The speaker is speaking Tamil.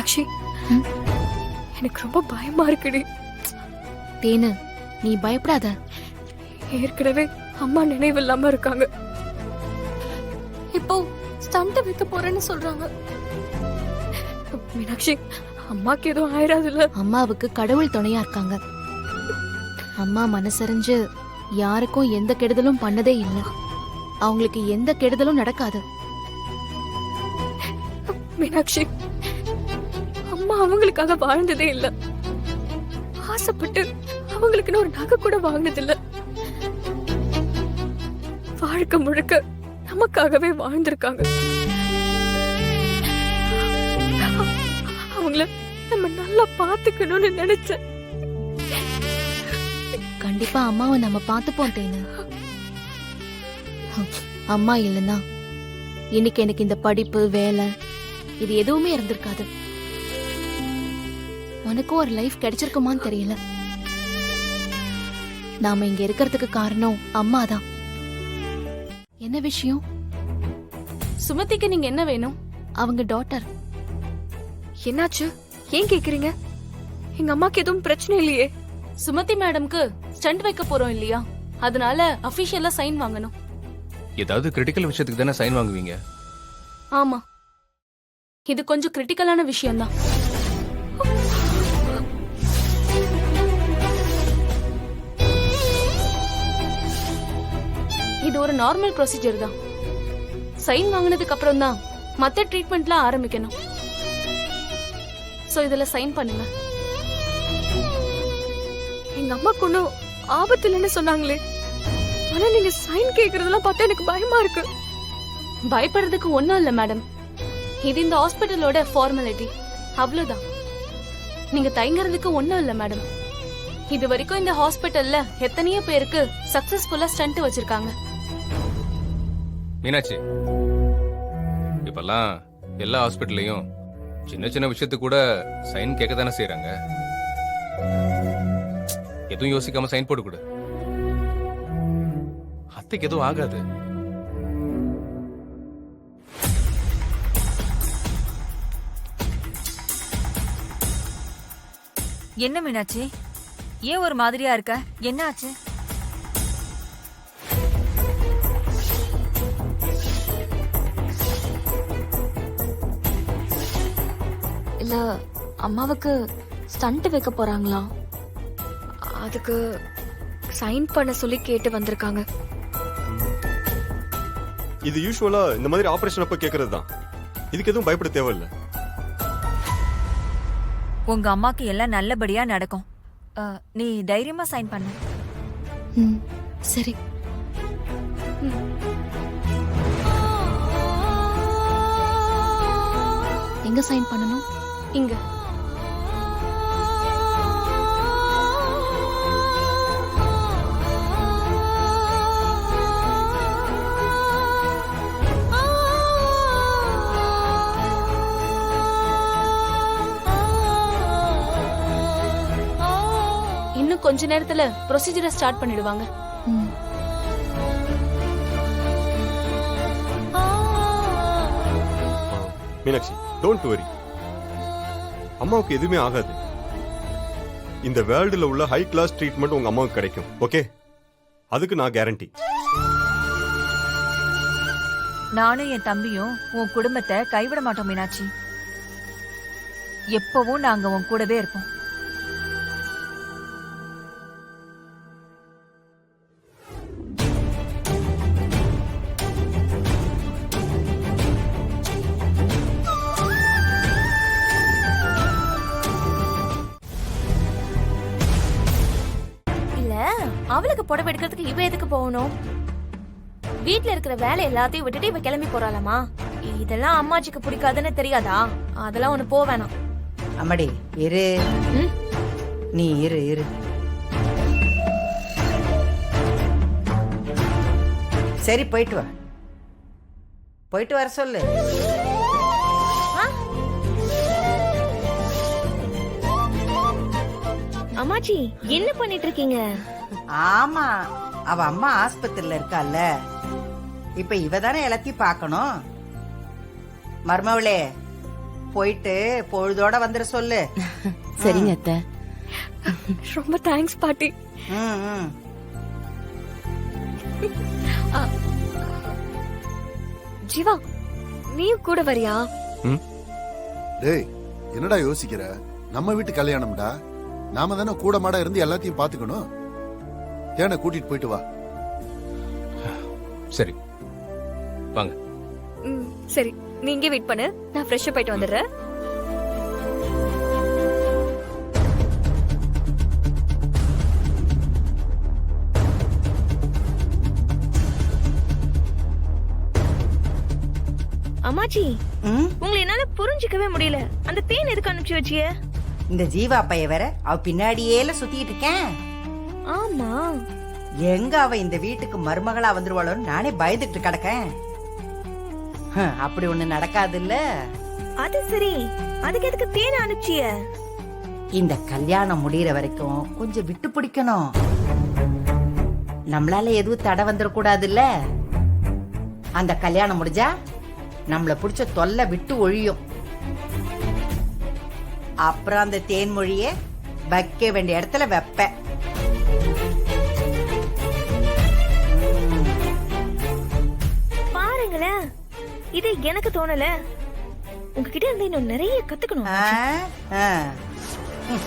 மீனாட்சி, எனக்கு ரொம்ப பயமா இருக்குடி. தேனு, நீ பயப்படாத. ஏற்கனவே அம்மா நினைவு இல்லாம இருக்காங்க. இப்போ ஸ்டண்ட் வைக்க போறேன்னு சொல்றாங்க. மீனாட்சி, அம்மாக்கு எதுவும் ஆயிராதுல்ல? அம்மாவுக்கு கடவுள் துணையா இருக்காங்க. அம்மா மனசறிஞ்சு யாருக்கும் எந்த கெடுதலும் பண்ணதே இல்லை. அவங்களுக்கு எந்த கெடுதலும் நடக்காது. மீனாட்சி, அம்மா அவங்களுக்காக வாழ்ந்ததே இல்ல. ஆசைப்பட்டு அவங்களுக்குன்னு ஒரு நகை கூட வாங்கினது இல்ல. வாழ்க்கை முழுக்க நமக்காகவே வாழ்ந்திருக்காங்க. அவங்கள நம்ம நல்லா பாத்துக்கணும்னு நினைச்சேன். கண்டிப்பா அம்மாவை நம்ம பாத்துப்போம் தேனு. அம்மா இல்லைன்னா இன்னைக்கு எனக்கு இந்த படிப்பு, வேலை இது எதுவுமே இருந்திருக்காது. உனக்கும் ஒரு லைஃப் கிடைச்சிருக்குமான்னு தெரியல. நாம இங்க இருக்கிறதுக்கு காரணம் அம்மாதான். என்ன விஷயம்? சுமதிக்கு நீங்க என்ன வேணும்? அவங்க டாட்டர். என்னாச்சு? ஏன் கேக்குறீங்க? எங்க அம்மாக்கு எதுவும் பிரச்சனை இல்லையே. சுமதி மேடம்க்கு ஸ்டண்ட் வைக்க போறோம் இல்லையா, அதனால அபிஷியலா சைன் வாங்கணும். ஏதாவது கிரிட்டிக்கல் விஷயத்துக்கு தானே சைன் வாங்குவீங்க? ஆமா, இது கொஞ்சம் கிரிட்டிக்கலான விஷயம்தான். இது ஒரு நார்மல் ப்ரொசீஜர் தான். சைன் வாங்கினதுக்கு அப்புறம் தான் மத்த ட்ரீட்மெண்ட்லாம் ஆரம்பிக்கணும். சோ இதுல சைன் பண்ணுங்க. எங்க அம்மாக்கு ஒன்னும் ஆபத்து இல்லைன்னு சொன்னாங்களே. ஆனா நீங்க சைன் கேக்குறதெல்லாம் பார்த்தா எனக்கு பயமா இருக்கு. பயப்படுறதுக்கு ஒண்ணும் இல்ல மேடம். இது இந்த ஹாஸ்பிட்டலோட ஃபார்மாலிட்டி, அவ்வளவுதான். நீங்க தயங்குறதுக்கு ஒண்ணும் இல்ல மேடம். இது வரைக்கும் இந்த ஹாஸ்பிட்டல்ல எத்தனையோ பேருக்கு சக்சஸ்ஃபுல்லா ஸ்டண்ட் வச்சிருக்காங்க. மீனாட்சி, இப்பெல்லாம் எல்லா ஹாஸ்பிட்டல்லையும் சின்ன சின்ன விஷயத்துக்கு கூட சைன் கேட்க தானே செய்யறாங்க. எதுவும் யோசிக்காம சைன் போட்டு கொடு. அத்தைக்கு எதுவும் ஆகாது. என்ன மீனாட்சி, ஏன் ஒரு மாதிரியா இருக்க? என்ன ஆச்சு? இல்ல, அம்மாவுக்கு ஸ்டண்ட் வைக்க போறாங்களா, அதுக்கு சைன் பண்ண சொல்லி கேட்டு வந்திருக்காங்க. இது யூசுவலா இந்த மாதிரி ஆபரேஷன் அப்ப கேக்குறது தான். இதுக்கு எதுவும் பயப்பட தேவையில்லை. உங்க அம்மாக்கு எல்லாம் நல்லபடியா நடக்கும். நீ தைரியமா சைன் பண்ணு. சரி. எங்க சைன் பண்ணணும்? இங்க. இன்னும் கொஞ்ச நேரத்துல ப்ரொசீஜரை ஸ்டார்ட் பண்ணிடுவாங்க. Meenakshi, don't worry. அம்மாவுக்கு எதுவுமே ஆகாது. இந்த வேர்ல்டுல உள்ள ஹை கிளாஸ் ட்ரீட்மெண்ட் உங்க அம்மாவுக்கு கிடைக்கும். ஓகே, அதுக்கு நான் கேரண்டி. நானும் என் தம்பியும் உன் குடும்பத்தை கைவிட மாட்டோம் மீனாட்சி. எப்பவும் நாங்க உன் கூடவே இருப்போம். அவளுக்கு புடவை எடுக்கிறதுக்கு இவ எதுக்கு போகணும்? வீட்ல இருக்கிற வேலை எல்லாத்தையும் விட்டுட்டு இவ கிளம்பி போறாளாமா? இதெல்லாம் அம்மாச்சிக்கு பிடிக்காதுன்னு தெரியாதா? அதெல்லாம் ஒண்ணு போ வேணாம். அம்மாடி இரு. நீ இரு இரு. சரி, போயிட்டு வா. போயிட்டு வர சொல்லு. அம்மாச்சி, என்ன பண்ணிட்டு இருக்கீங்க? ஆமா, அவ அம்மா ஆஸ்பத்திரியில இருக்கால, இப்ப இவ தானே எல்லாத்தையும் பார்க்கணும். மருமவளே, போயிட்டு பொழுதோட வந்துட சொல்லு. சரிங்க அத்தை. ரொம்ப தேங்க்ஸ் பாட்டி. ம், ம். ஜீவா நீயும் கூட வரியா? டேய் என்னடா யோசிக்கிற? நம்ம வீட்டு கல்யாணம்டா. நாம தானே கூட மாட இருந்து எல்லாத்தையும் பாத்துக்கணும். தேனை கூட்டிட்டு போயிட்டு வா. சரி வாங்க. சரி நீ இங்கே வெயிட் பண்ணு, நான் ஃப்ரெஷ்ஷா போயிட்டு வந்துடுறேன். அம்மாச்சி, ம்? உங்களை என்னால புரிஞ்சுக்கவே முடியல. அந்த தேன் எதுக்கு அனுப்பிச்சு வச்சிய? இந்த ஜீவா பைய வேற அவ பின்னாடியேல சுத்திட்டு இருக்கேன். ஆமா, எங்க அவ இந்த வீட்டுக்கு மருமகளா வந்துருவாளோன்னு நானே பயந்துட்டு கிடக்கேன். அப்படி ஒண்ணு நடக்காது இல்ல. அது சரி. அதுக்கு எதுக்கு தேன் அனுப்பிச்சிய? இந்த கல்யாணம் முடியற வரைக்கும் கொஞ்சம் விட்டு பிடிக்கணும். நம்மளால எதுவும் தடை வந்துடக்கூடாது இல்ல. அந்த கல்யாணம் முடிஞ்சா நம்மள பிடிச்ச தொல்லை விட்டு ஒழியும். அப்புறம் அந்த தேன்மொழிய வைக்க வேண்டிய இடத்துல வைப்ப. பாருங்களேன், இது எனக்கு தோணல. உங்ககிட்ட இருந்து இன்னும் நிறைய கத்துக்கணும். ஆ, ஆ. ம்.